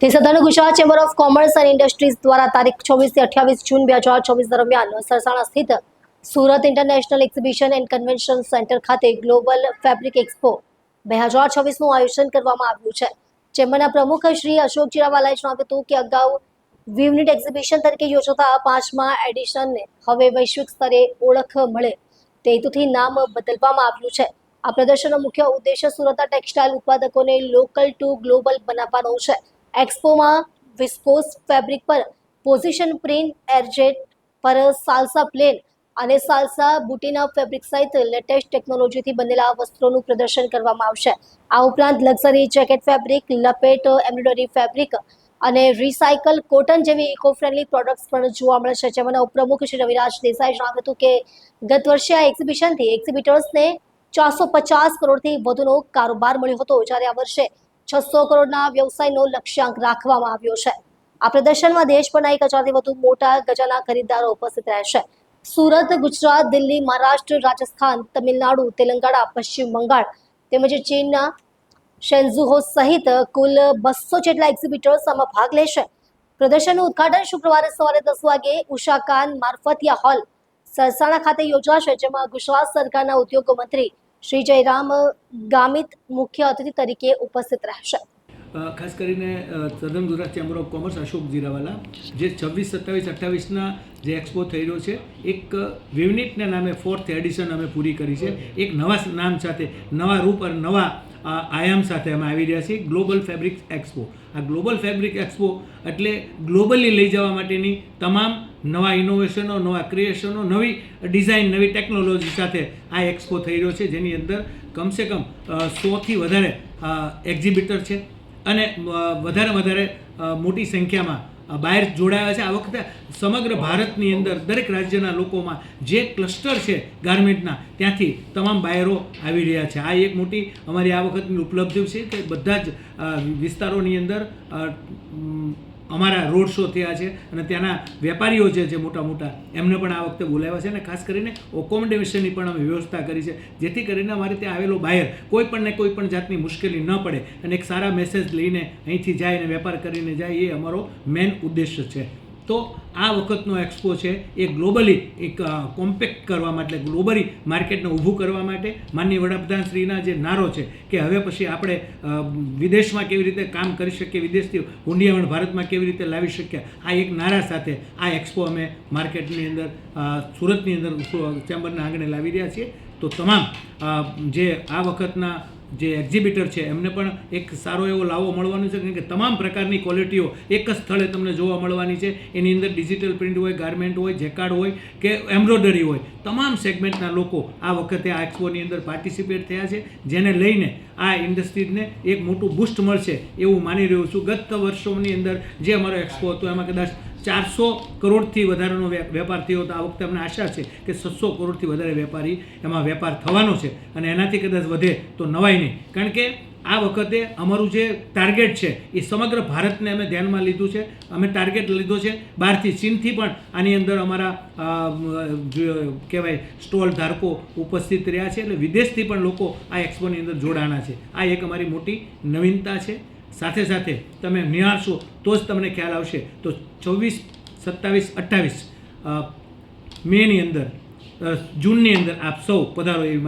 તે સદન Gujarat chamber of commerce and industries દ્વારા તારીખ 24 થી 28 જૂન 2024 દરમિયાન સરસાણા સ્થિત Surat international exhibition and convention centre ખાતે ગ્લોબલ ફેબ્રિક એક્સપો 2024નું આયોજન કરવામાં આવ્યું છે। ચેમ્બરના પ્રમુખ શ્રી અશોક ચિરાવાલાએ જણાવ્યું હતું કે અગાઉ વિવનિટ એક્ઝિબિશન તરીકે યોજાતા 5મા એડિશનને હવે વૈશ્વિક સ્તરે ઓળખ મળે તે હેતુથી નામ બદલવામાં આવ્યું છે। આ પ્રદર્શનનો મુખ્ય ઉદ્દેશ્ય સુરતના ટેક્સટાઇલ ઉત્પાદકોને લોકલ ટુ ગ્લોબલ બનાવવાનો છે। एक्सपो में विस्कोस फैब्रिक पर पोजिशन प्रिंट एरजेट पर सालसा प्लेन और सालसा बूटीना फैब्रिक सहित लेटेस्ट टेक्नोलॉजी थी बनेला वस्त्रों प्रदर्शन करवामां आवशे। आ उपरांत लग्जरी जैकेट फैब्रिक, लपेट एम्ब्रोइडरी फैब्रिक और रिसाइकल कॉटन जेवी इको फ्रेंडली प्रोडक्ट्स पण जोवा मळे छे। जेमाना उपप्रमुख श्री रविराज देसाई जणाव्युं हतुं के गत वर्षे आ एक्ઝિબિશન थी एक्ઝિબિટર્सने 450 करोड़थी वधुनो कारोबार मळ्यो हतो, ज्यारे आ वर्षे 600 करोड़ना व्यवसायનો લક્ષ્યાંક રાખવામાં આવ્યો છે। આ પ્રદર્શનમાં દેશભરના 1000થી વધુ મોટા ગજાના ખરીદદારો ઉપસ્થિત રહેશે। સુરત, ગુજરાત, દિલ્હી, મહારાષ્ટ્ર, રાજસ્થાન, તમિલનાડુ, તેલંગાણા, પશ્ચિમ બંગાળ તેમજ ચીનના શેન્ઝુહો સહિત કુલ 200 જેટલા એક્ઝિબિટર્સ આમાં ભાગ લેશે। પ્રદર્શનનું ઉદ્ઘાટન શુક્રવારે સવારે 10 વાગે ઉષા ખાન મારફતિયા હોલ સરસાણા ખાતે યોજાશે, જેમાં ગુજરાત સરકારના ઉદ્યોગ મંત્રી શ્રી જયરામ ગામિત મુખ્ય અતિથિ તરીકે ઉપસ્થિત રહેશે। ખાસ કરીને સદન Gujarat chamber of commerce Ashok Jirawala જે 26, 27, 28ના જે એક્સપો થઈ રહ્યો છે, એક વિવનિટના નામે 4th એડિશન અમે પૂરી કરી છે। એક નવા નામ સાથે, નવા રૂપ અને નવા આયામ સાથે અમે આવી રહ્યા છીએ। ગ્લોબલ ફેબ્રિક એક્સપો, આ ગ્લોબલ ફેબ્રિક એક્સપો એટલે ગ્લોબલી લઈ જવા માટેની તમામ નવા ઇનોવેશનો, નવા ક્રિએશનો, નવી ડિઝાઇન, નવી ટેકનોલોજી સાથે આ એક્સપો થઈ રહ્યો છે, જેની અંદર કમસે કમ 100થી વધારે એક્ઝિબિટર છે અને વધારે મોટી સંખ્યામાં બહાર જોડાયા છે। આ વખતે સમગ્ર ભારતની અંદર દરેક રાજ્યના લોકોમાં જે ક્લસ્ટર છે ગાર્મેન્ટના, ત્યાંથી તમામ બાયરો આવી રહ્યા છે। આ એક મોટી અમારી આ વખતની ઉપલબ્ધિ છે કે બધા જ વિસ્તારોની અંદર અમારા રોડ શો થયા છે અને ત્યાંના વેપારીઓ જે મોટા મોટા એમને પણ આ વખતે બોલાવ્યા છે અને ખાસ કરીને એકોમોડેશનની પણ અમે વ્યવસ્થા કરી છે, જેથી કરીને અમારે ત્યાં આવેલો બાયર કોઈ પણ જાતની મુશ્કેલી ન પડે અને એક સારા મેસેજ લઈને અહીંથી જાય અને વેપાર કરીને જાય, એ અમારો મેન ઉદ્દેશ્ય છે। તો આ વખતનો એક્સપો છે એ ગ્લોબલી એક કોમ્પેક્ટ કરવા માટે, ગ્લોબલી માર્કેટને ઊભું કરવા માટે માનનીય વડાપ્રધાનશ્રીના જે નારો છે કે હવે પછી આપણે વિદેશમાં કેવી રીતે કામ કરી શકીએ, વિદેશથી હુંડિયામણ ભારતમાં કેવી રીતે લાવી શકીએ, આ એક નારા સાથે આ એક્સપો અમે માર્કેટની અંદર સુરતની અંદર ચેમ્બરના આંગણે લાવી રહ્યા છીએ। તો તમામ જે આ વખતના જે એક્ઝિબિટર છે એમને પણ એક સારો એવો લાવો મળવાનો છે, કારણ કે તમામ પ્રકારની ક્વોલિટીઓ એક જ સ્થળે તમને જોવા મળવાની છે। એની અંદર ડિજિટલ પ્રિન્ટ હોય, ગાર્મેન્ટ હોય, જેકાર્ડ હોય કે એમ્બ્રોઇડરી હોય, તમામ સેગમેન્ટના લોકો આ વખતે આ એક્સપોની અંદર પાર્ટિસિપેટ થયા છે, જેને લઈને આ ઇન્ડસ્ટ્રીઝને એક મોટું બૂસ્ટ મળશે એવું માની રહ્યો છું। ગત વર્ષોની અંદર જે અમારો એક્સપો હતો એમાં કદાચ 400 કરોડથી વધારેનો વેપાર થયો હતો। આ વખતે અમને આશા છે કે 600 કરોડથી વધારે વેપારી એમાં વેપાર થવાનો છે અને એનાથી કદાચ વધે તો નવાય નહીં, કારણ કે આ વખતે અમારું જે ટાર્ગેટ છે એ સમગ્ર ભારતને અમે ધ્યાનમાં લીધું છે। અમે ટાર્ગેટ લીધો છે બહારથી, ચીનથી પણ આની અંદર અમારા કહેવાય સ્ટોલ ધારકો ઉપસ્થિત રહ્યા છે, એટલે વિદેશથી પણ લોકો આ એક્સપોની અંદર જોડાણા છે। આ એક અમારી મોટી નવીનતા છે। સાથે સાથે તમે નિહાળશો તો જ તમને ખ્યાલ આવશે। તો 24, 27, 28 મેની અંદર, જૂનની અંદર આપ સૌ પધારો એવી